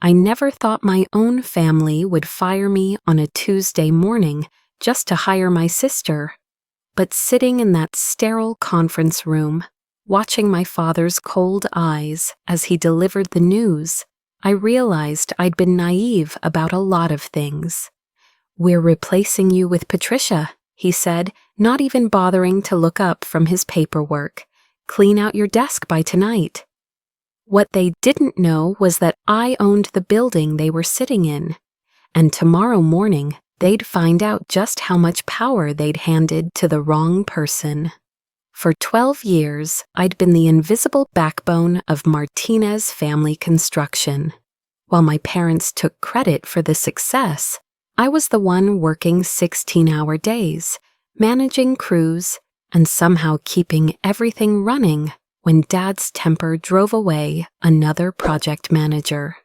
I never thought my own family would fire me on a Tuesday morning just to hire my sister. But sitting in that sterile conference room, watching my father's cold eyes as he delivered the news, I realized I'd been naive about a lot of things. "We're replacing you with Patricia," he said, not even bothering to look up from his paperwork. "Clean out your desk by tonight." What they didn't know was that I owned the building they were sitting in, and tomorrow morning they'd find out just how much power they'd handed to the wrong person. For 12 years, I'd been the invisible backbone of Martinez Family Construction. While my parents took credit for the success, I was the one working 16-hour days, managing crews, and somehow keeping everything running when Dad's temper drove away another project manager.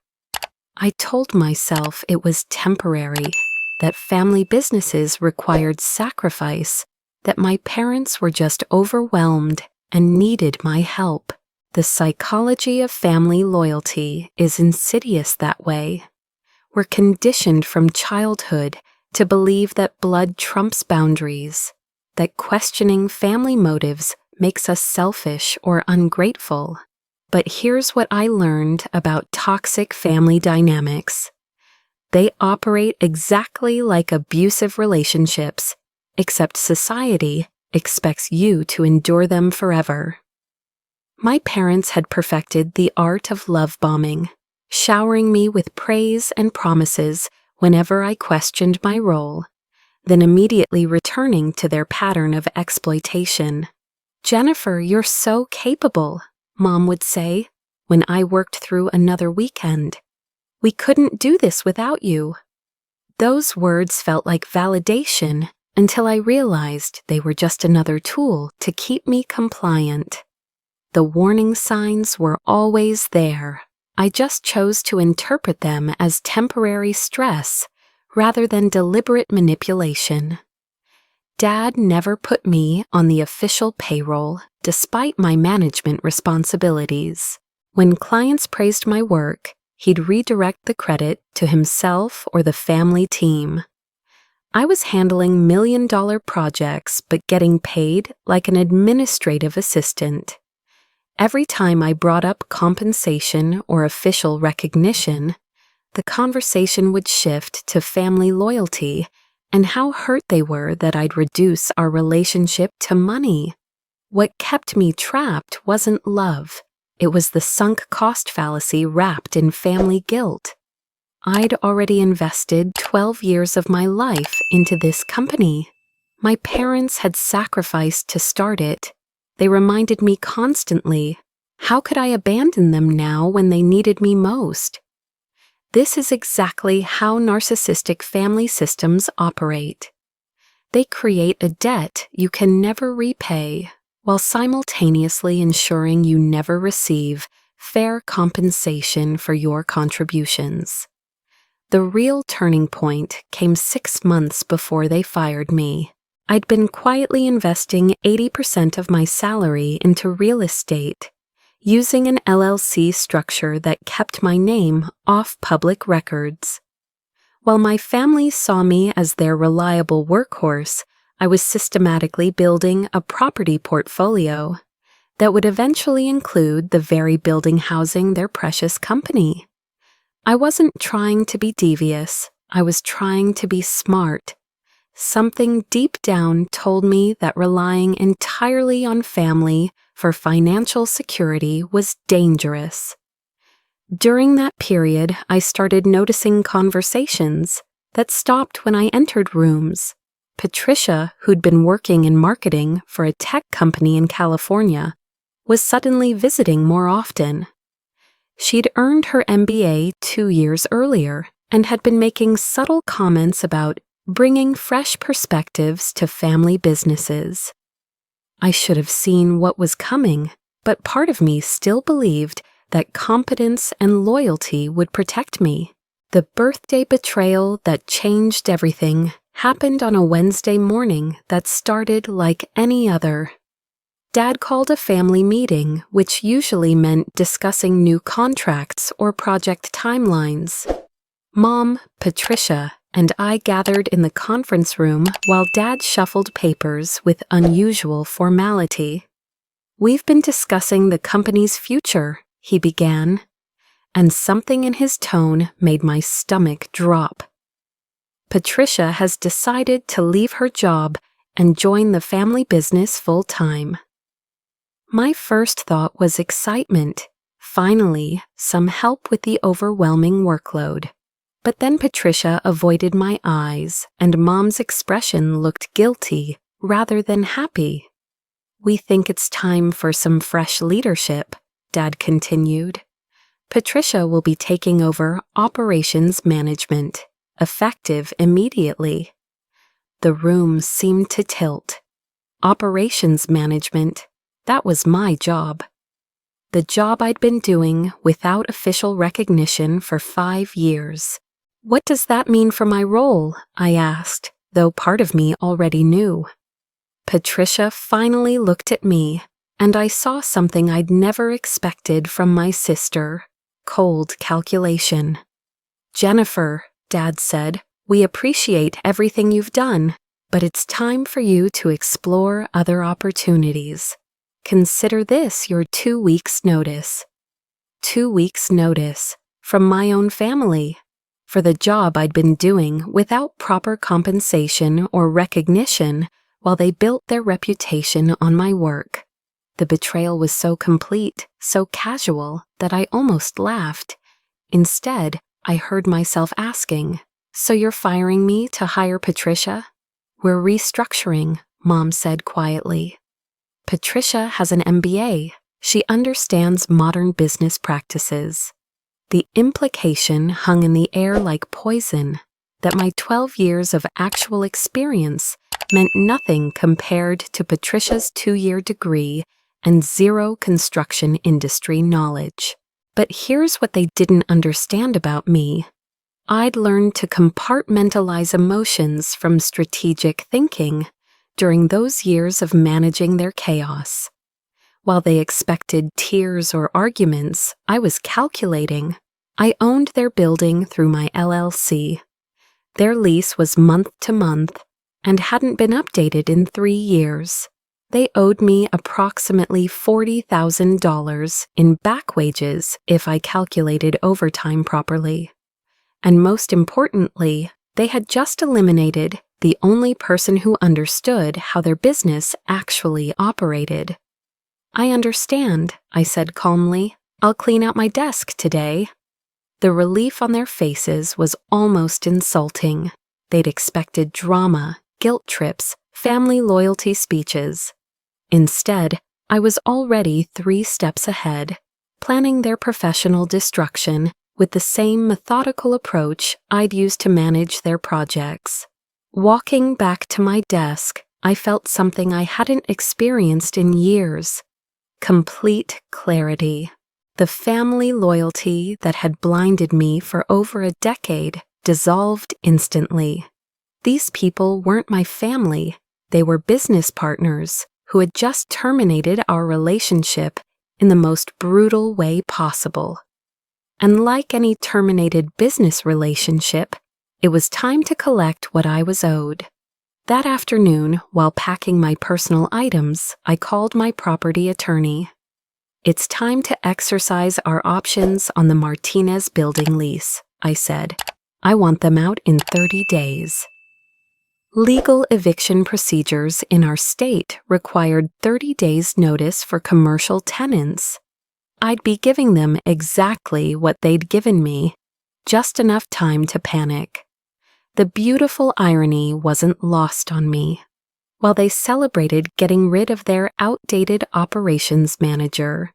I told myself it was temporary, that family businesses required sacrifice, that my parents were just overwhelmed and needed my help. The psychology of family loyalty is insidious that way. We're conditioned from childhood to believe that blood trumps boundaries, that questioning family motives makes us selfish or ungrateful. But here's what I learned about toxic family dynamics. They operate exactly like abusive relationships, except society expects you to endure them forever. My parents had perfected the art of love bombing, showering me with praise and promises whenever I questioned my role, then immediately returning to their pattern of exploitation. "Jennifer, you're so capable," Mom would say when I worked through another weekend. "We couldn't do this without you." Those words felt like validation until I realized they were just another tool to keep me compliant. The warning signs were always there. I just chose to interpret them as temporary stress rather than deliberate manipulation. Dad never put me on the official payroll, despite my management responsibilities. When clients praised my work, he'd redirect the credit to himself or the family team. I was handling million-dollar projects but getting paid like an administrative assistant. Every time I brought up compensation or official recognition, the conversation would shift to family loyalty and how hurt they were that I'd reduce our relationship to money. What kept me trapped wasn't love. It was the sunk cost fallacy wrapped in family guilt. I'd already invested 12 years of my life into this company. My parents had sacrificed to start it. They reminded me constantly, how could I abandon them now when they needed me most? This is exactly how narcissistic family systems operate. They create a debt you can never repay, while simultaneously ensuring you never receive fair compensation for your contributions. The real turning point came 6 months before they fired me. I'd been quietly investing 80% of my salary into real estate, using an LLC structure that kept my name off public records. While my family saw me as their reliable workhorse, I was systematically building a property portfolio that would eventually include the very building housing their precious company. I wasn't trying to be devious, I was trying to be smart. Something deep down told me that relying entirely on family for financial security was dangerous. During that period, I started noticing conversations that stopped when I entered rooms. Patricia, who'd been working in marketing for a tech company in California, was suddenly visiting more often. She'd earned her MBA 2 years earlier and had been making subtle comments about bringing fresh perspectives to family businesses. I should have seen what was coming, but part of me still believed that competence and loyalty would protect me. The birthday betrayal that changed everything happened on a Wednesday morning that started like any other. Dad called a family meeting, which usually meant discussing new contracts or project timelines. Mom, Patricia, and I gathered in the conference room while Dad shuffled papers with unusual formality. "We've been discussing the company's future," he began, and something in his tone made my stomach drop. "Patricia has decided to leave her job and join the family business full-time." My first thought was excitement. Finally, some help with the overwhelming workload. But then Patricia avoided my eyes, and Mom's expression looked guilty rather than happy. "We think it's time for some fresh leadership," Dad continued. "Patricia will be taking over operations management, effective immediately." The room seemed to tilt. Operations management, that was my job. The job I'd been doing without official recognition for 5 years. "What does that mean for my role?" I asked, though part of me already knew. Patricia finally looked at me, and I saw something I'd never expected from my sister: cold calculation. "Jennifer," Dad said, "we appreciate everything you've done, but it's time for you to explore other opportunities. Consider this your 2 weeks' notice." 2 weeks' notice from my own family for the job I'd been doing without proper compensation or recognition while they built their reputation on my work. The betrayal was so complete, so casual, that I almost laughed. Instead, I heard myself asking, "So you're firing me to hire Patricia?" "We're restructuring," Mom said quietly. "Patricia has an MBA. She understands modern business practices." The implication hung in the air like poison, that my 12 years of actual experience meant nothing compared to Patricia's 2-year degree and 0 construction industry knowledge. But here's what they didn't understand about me. I'd learned to compartmentalize emotions from strategic thinking during those years of managing their chaos. While they expected tears or arguments, I was calculating. I owned their building through my LLC. Their lease was month to month and hadn't been updated in 3 years. They owed me approximately $40,000 in back wages if I calculated overtime properly. And most importantly, they had just eliminated the only person who understood how their business actually operated. "I understand," I said calmly. "I'll clean out my desk today." The relief on their faces was almost insulting. They'd expected drama, guilt trips, family loyalty speeches. Instead, I was already 3 steps ahead, planning their professional destruction with the same methodical approach I'd used to manage their projects. Walking back to my desk, I felt something I hadn't experienced in years: complete clarity. The family loyalty that had blinded me for over a decade dissolved instantly. These people weren't my family, they were business partners who had just terminated our relationship in the most brutal way possible. And like any terminated business relationship, it was time to collect what I was owed. That afternoon, while packing my personal items, I called my property attorney. "It's time to exercise our options on the Martinez building lease," I said. "I want them out in 30 days. Legal eviction procedures in our state required 30 days' notice for commercial tenants. I'd be giving them exactly what they'd given me, just enough time to panic. The beautiful irony wasn't lost on me. While they celebrated getting rid of their outdated operations manager,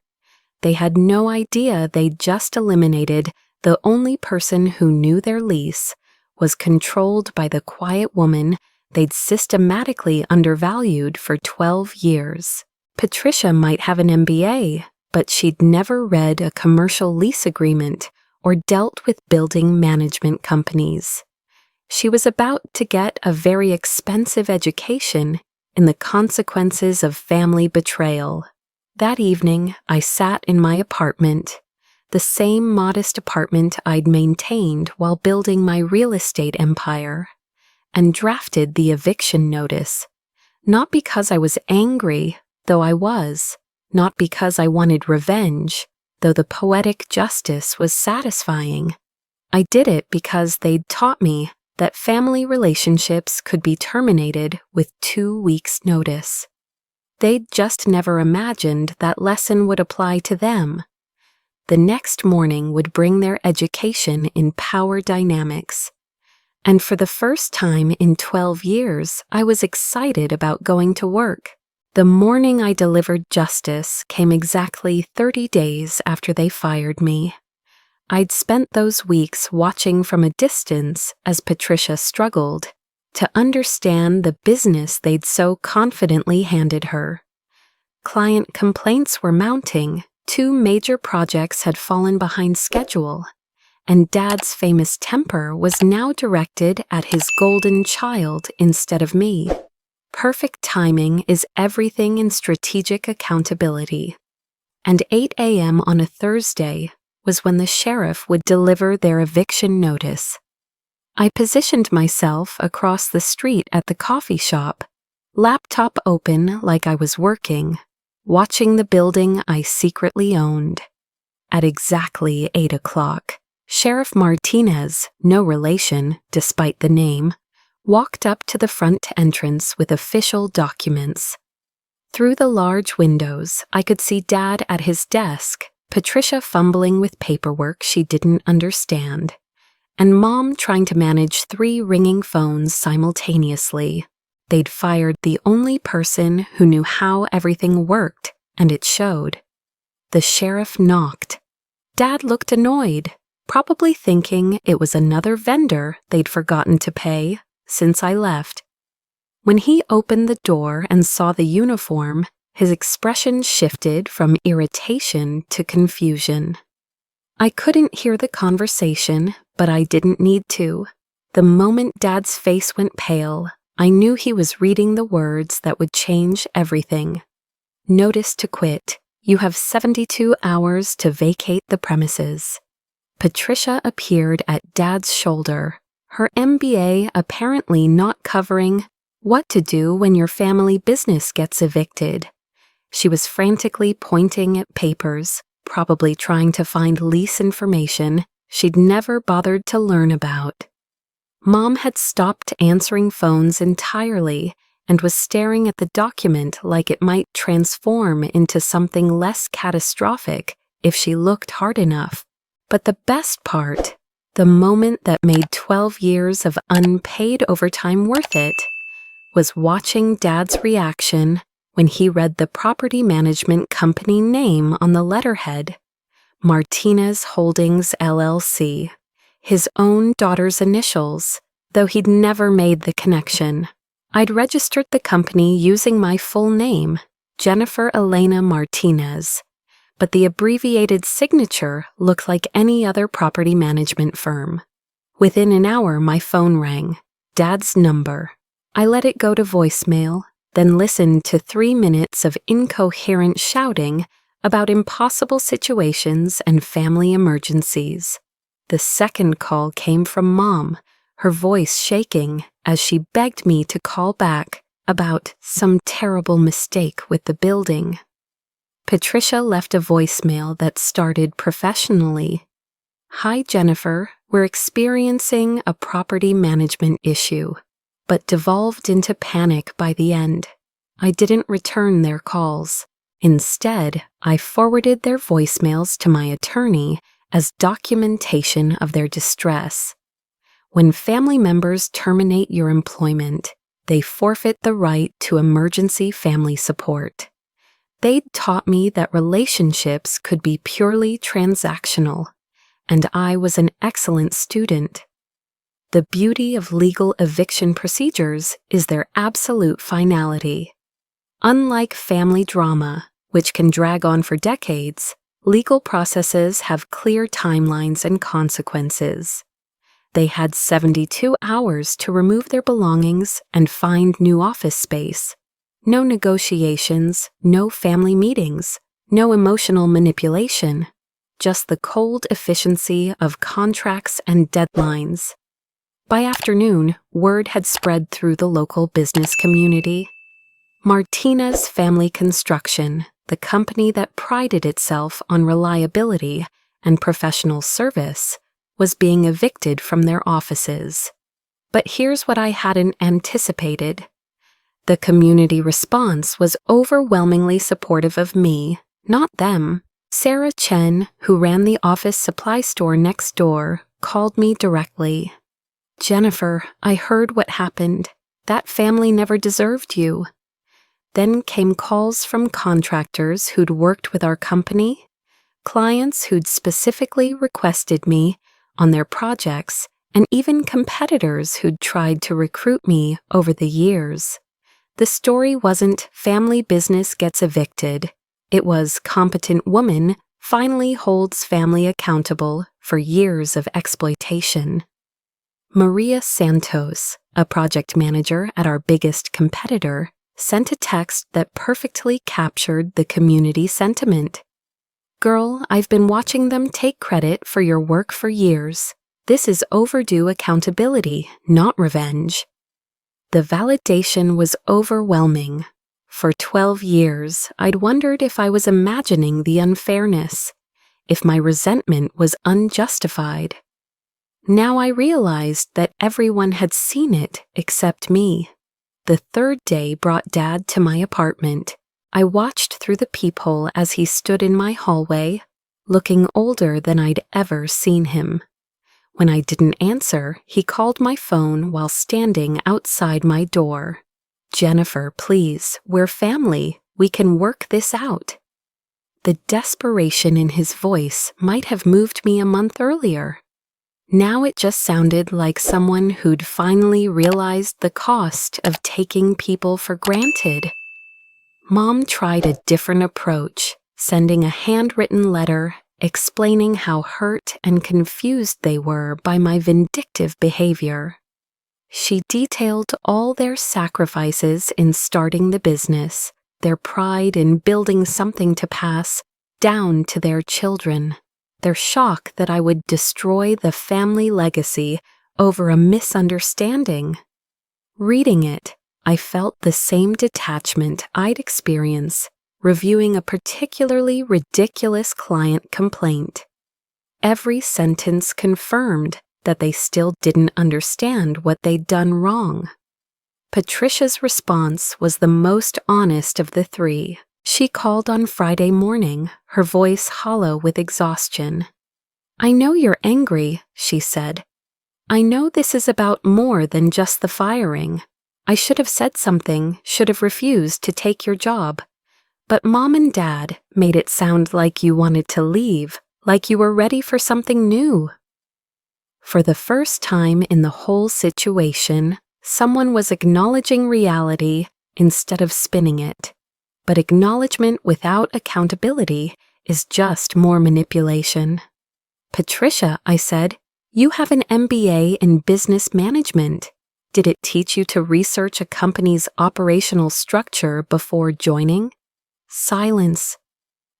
they had no idea they'd just eliminated the only person who knew their lease was controlled by the quiet woman they'd systematically undervalued for 12 years. Patricia might have an MBA, but she'd never read a commercial lease agreement or dealt with building management companies. She was about to get a very expensive education in the consequences of family betrayal. That evening, I sat in my apartment, the same modest apartment I'd maintained while building my real estate empire, and drafted the eviction notice. Not because I was angry, though I was, not because I wanted revenge, though the poetic justice was satisfying. I did it because they'd taught me that family relationships could be terminated with 2 weeks' notice. They'd just never imagined that lesson would apply to them. The next morning would bring their education in power dynamics. And for the first time in 12 years, I was excited about going to work. The morning I delivered justice came exactly 30 days after they fired me. I'd spent those weeks watching from a distance as Patricia struggled to understand the business they'd so confidently handed her. Client complaints were mounting, 2 major projects had fallen behind schedule, and Dad's famous temper was now directed at his golden child instead of me. Perfect timing is everything in strategic accountability. And 8 a.m. on a Thursday was when the sheriff would deliver their eviction notice. I positioned myself across the street at the coffee shop, laptop open like I was working, watching the building I secretly owned. At exactly 8 o'clock, Sheriff Martinez, no relation despite the name, walked up to the front entrance with official documents. Through the large windows, I could see Dad at his desk, Patricia fumbling with paperwork she didn't understand, and Mom trying to manage 3 ringing phones simultaneously. They'd fired the only person who knew how everything worked, and it showed. The sheriff knocked. Dad looked annoyed, probably thinking it was another vendor they'd forgotten to pay since I left. When he opened the door and saw the uniform, his expression shifted from irritation to confusion. I couldn't hear the conversation, but I didn't need to. The moment Dad's face went pale, I knew he was reading the words that would change everything. Notice to quit. You have 72 hours to vacate the premises. Patricia appeared at Dad's shoulder, her MBA apparently not covering what to do when your family business gets evicted. She was frantically pointing at papers, probably trying to find lease information she'd never bothered to learn about. Mom had stopped answering phones entirely and was staring at the document like it might transform into something less catastrophic if she looked hard enough. But the best part, the moment that made 12 years of unpaid overtime worth it, was watching Dad's reaction when he read the property management company name on the letterhead, Martinez Holdings LLC, his own daughter's initials, though he'd never made the connection. I'd registered the company using my full name, Jennifer Elena Martinez, but the abbreviated signature looked like any other property management firm. Within an hour, my phone rang, Dad's number. I let it go to voicemail, then listened to 3 minutes of incoherent shouting about impossible situations and family emergencies. The second call came from Mom, her voice shaking as she begged me to call back about some terrible mistake with the building. Patricia left a voicemail that started professionally. Hi, Jennifer, we're experiencing a property management issue, but devolved into panic by the end. I didn't return their calls. Instead, I forwarded their voicemails to my attorney as documentation of their distress. When family members terminate your employment, they forfeit the right to emergency family support. They'd taught me that relationships could be purely transactional, and I was an excellent student. The beauty of legal eviction procedures is their absolute finality. Unlike family drama, which can drag on for decades, legal processes have clear timelines and consequences. They had 72 hours to remove their belongings and find new office space. No negotiations, no family meetings, no emotional manipulation, just the cold efficiency of contracts and deadlines. By afternoon, word had spread through the local business community. Martinez Family Construction, the company that prided itself on reliability and professional service, was being evicted from their offices. But here's what I hadn't anticipated. The community response was overwhelmingly supportive of me, not them. Sarah Chen, who ran the office supply store next door, called me directly. "Jennifer, I heard what happened. That family never deserved you." Then came calls from contractors who'd worked with our company, clients who'd specifically requested me on their projects, and even competitors who'd tried to recruit me over the years. The story wasn't family business gets evicted. It was competent woman finally holds family accountable for years of exploitation. Maria Santos, a project manager at our biggest competitor, sent a text that perfectly captured the community sentiment. "Girl, I've been watching them take credit for your work for years. This is overdue accountability, not revenge." The validation was overwhelming. For 12 years, I'd wondered if I was imagining the unfairness, if my resentment was unjustified. Now I realized that everyone had seen it except me. The third day brought Dad to my apartment. I watched through the peephole as he stood in my hallway, looking older than I'd ever seen him. When I didn't answer, he called my phone while standing outside my door. "Jennifer, please, we're family. We can work this out." The desperation in his voice might have moved me a month earlier. Now it just sounded like someone who'd finally realized the cost of taking people for granted. Mom tried a different approach, sending a handwritten letter explaining how hurt and confused they were by my vindictive behavior. She detailed all their sacrifices in starting the business, their pride in building something to pass down to their children, their shock that I would destroy the family legacy over a misunderstanding. Reading it, I felt the same detachment I'd experienced reviewing a particularly ridiculous client complaint. Every sentence confirmed that they still didn't understand what they'd done wrong. Patricia's response was the most honest of the three. She called on Friday morning, her voice hollow with exhaustion. "I know you're angry," she said. "I know this is about more than just the firing. I should have said something, should have refused to take your job. But Mom and Dad made it sound like you wanted to leave, like you were ready for something new." For the first time in the whole situation, someone was acknowledging reality instead of spinning it. But acknowledgement without accountability is just more manipulation. "Patricia," I said, "you have an MBA in business management. Did it teach you to research a company's operational structure before joining?" Silence.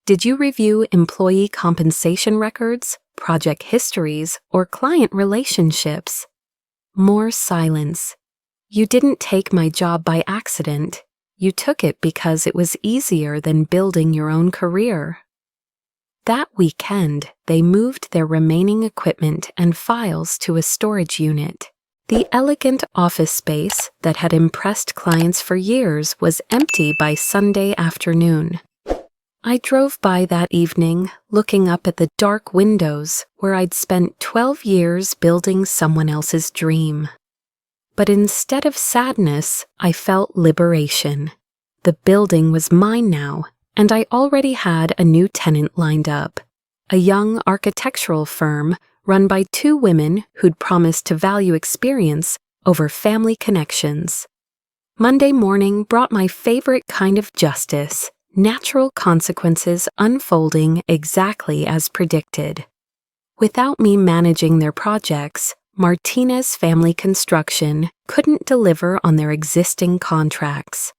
"Did you review employee compensation records, project histories, or client relationships?" More silence. "You didn't take my job by accident. You took it because it was easier than building your own career." That weekend, they moved their remaining equipment and files to a storage unit. The elegant office space that had impressed clients for years was empty by Sunday afternoon. I drove by that evening, looking up at the dark windows where I'd spent 12 years building someone else's dream. But instead of sadness, I felt liberation. The building was mine now, and I already had a new tenant lined up. A young architectural firm run by two women who'd promised to value experience over family connections. Monday morning brought my favorite kind of justice, natural consequences unfolding exactly as predicted. Without me managing their projects, Martinez Family Construction couldn't deliver on their existing contracts.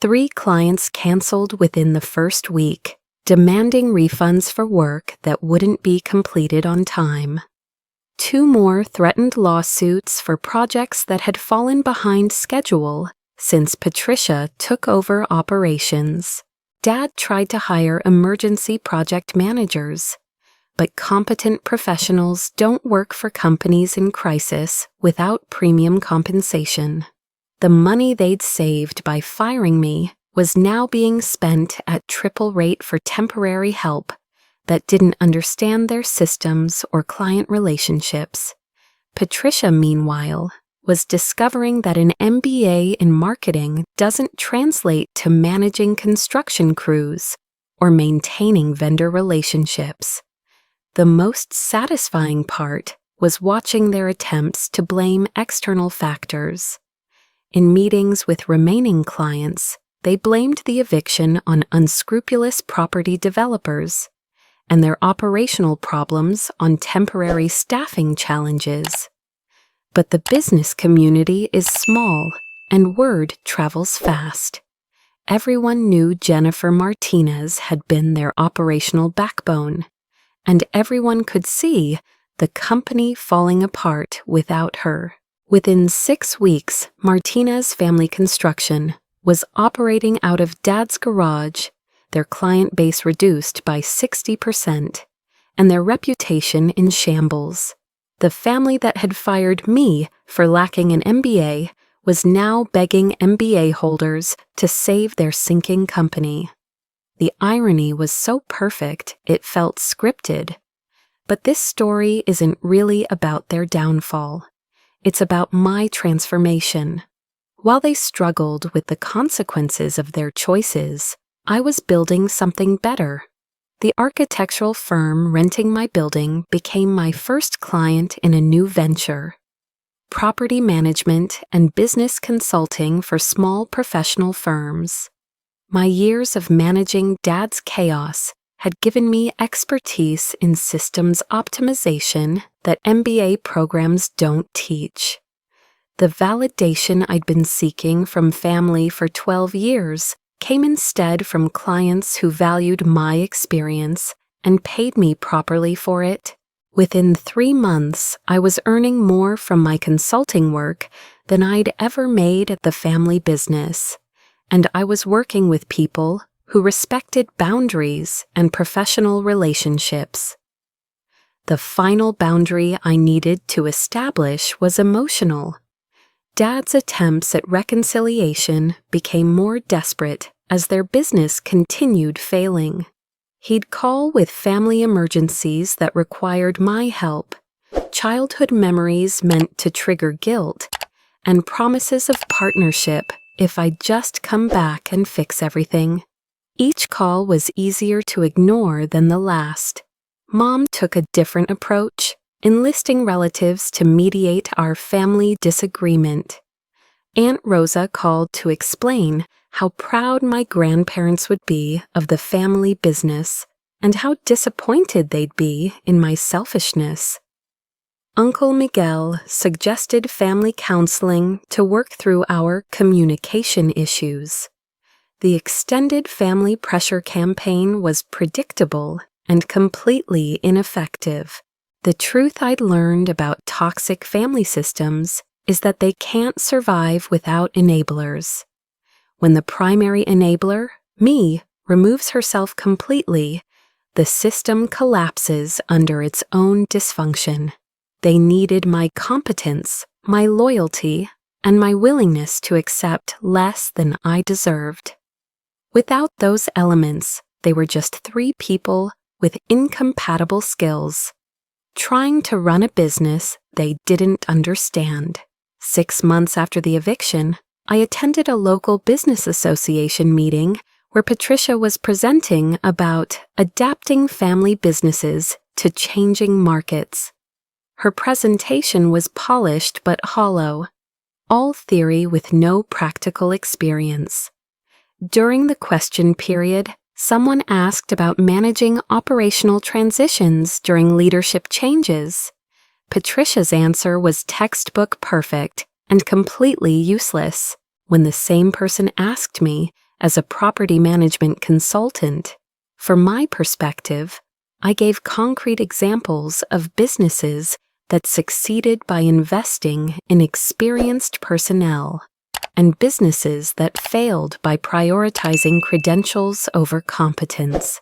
3 clients canceled within the first week, demanding refunds for work that wouldn't be completed on time. 2 more threatened lawsuits for projects that had fallen behind schedule since Patricia took over operations. Dad tried to hire emergency project managers, but competent professionals don't work for companies in crisis without premium compensation. The money they'd saved by firing me was now being spent at triple rate for temporary help that didn't understand their systems or client relationships. Patricia, meanwhile, was discovering that an MBA in marketing doesn't translate to managing construction crews or maintaining vendor relationships. The most satisfying part was watching their attempts to blame external factors. In meetings with remaining clients, they blamed the eviction on unscrupulous property developers and their operational problems on temporary staffing challenges. But the business community is small, and word travels fast. Everyone knew Jennifer Martinez had been their operational backbone, and everyone could see the company falling apart without her. Within 6 weeks, Martinez Family Construction was operating out of Dad's garage, their client base reduced by 60%, and their reputation in shambles. The family that had fired me for lacking an MBA was now begging MBA holders to save their sinking company. The irony was so perfect it felt scripted. But this story isn't really about their downfall. It's about my transformation. While they struggled with the consequences of their choices, I was building something better. The architectural firm renting my building became my first client in a new venture. Property management and business consulting for small professional firms. My years of managing Dad's chaos had given me expertise in systems optimization that MBA programs don't teach. The validation I'd been seeking from family for 12 years came instead from clients who valued my experience and paid me properly for it. Within 3 months, I was earning more from my consulting work than I'd ever made at the family business, and I was working with people who respected boundaries and professional relationships. The final boundary I needed to establish was emotional. Dad's attempts at reconciliation became more desperate as their business continued failing. He'd call with family emergencies that required my help, childhood memories meant to trigger guilt, and promises of partnership if I'd just come back and fix everything. Each call was easier to ignore than the last. Mom took a different approach, enlisting relatives to mediate our family disagreement. Aunt Rosa called to explain how proud my grandparents would be of the family business and how disappointed they'd be in my selfishness. Uncle Miguel suggested family counseling to work through our communication issues. The extended family pressure campaign was predictable and completely ineffective. The truth I'd learned about toxic family systems is that they can't survive without enablers. When the primary enabler, me, removes herself completely, the system collapses under its own dysfunction. They needed my competence, my loyalty, and my willingness to accept less than I deserved. Without those elements, they were just 3 people with incompatible skills, trying to run a business they didn't understand. 6 months after the eviction, I attended a local business association meeting where Patricia was presenting about adapting family businesses to changing markets. Her presentation was polished but hollow, all theory with no practical experience. During the question period, someone asked about managing operational transitions during leadership changes. Patricia's answer was textbook perfect and completely useless. When the same person asked me as a property management consultant. From my perspective, I gave concrete examples of businesses that succeeded by investing in experienced personnel, and businesses that failed by prioritizing credentials over competence.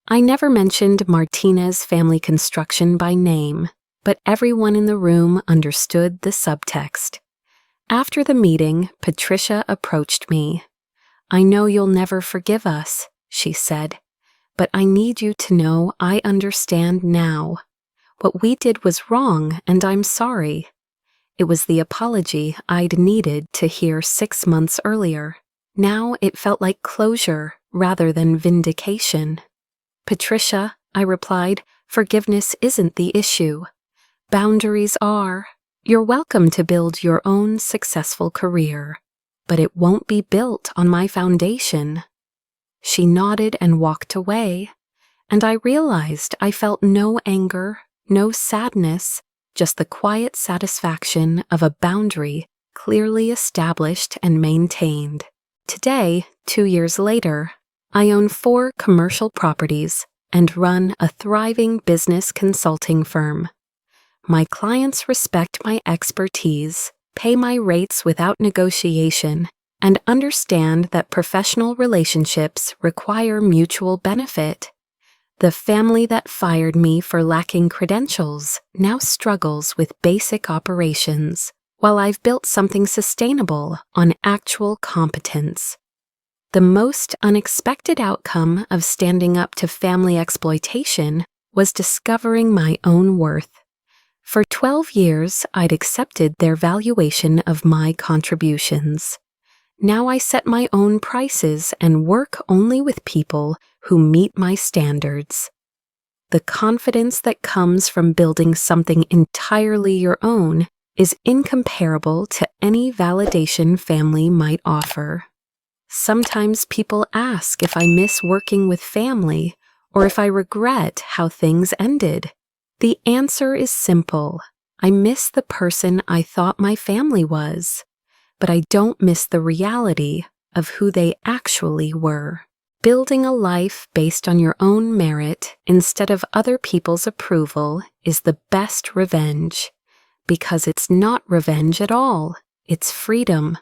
I never mentioned Martinez Family Construction by name, but everyone in the room understood the subtext. After the meeting, Patricia approached me. "I know you'll never forgive us," she said, "but I need you to know I understand now. What we did was wrong, and I'm sorry." It was the apology I'd needed to hear 6 months earlier. Now it felt like closure rather than vindication. "Patricia," I replied, "forgiveness isn't the issue. Boundaries are. You're welcome to build your own successful career, but it won't be built on my foundation." She nodded and walked away, and I realized I felt no anger, no sadness, just the quiet satisfaction of a boundary clearly established and maintained. Today, 2 years later, I own 4 commercial properties and run a thriving business consulting firm. My clients respect my expertise, pay my rates without negotiation, and understand that professional relationships require mutual benefit. The family that fired me for lacking credentials now struggles with basic operations, while I've built something sustainable on actual competence. The most unexpected outcome of standing up to family exploitation was discovering my own worth. For 12 years, I'd accepted their valuation of my contributions. Now I set my own prices and work only with people who meet my standards. The confidence that comes from building something entirely your own is incomparable to any validation family might offer. Sometimes people ask if I miss working with family or if I regret how things ended. The answer is simple. I miss the person I thought my family was, but I don't miss the reality of who they actually were. Building a life based on your own merit instead of other people's approval is the best revenge, because it's not revenge at all, it's freedom.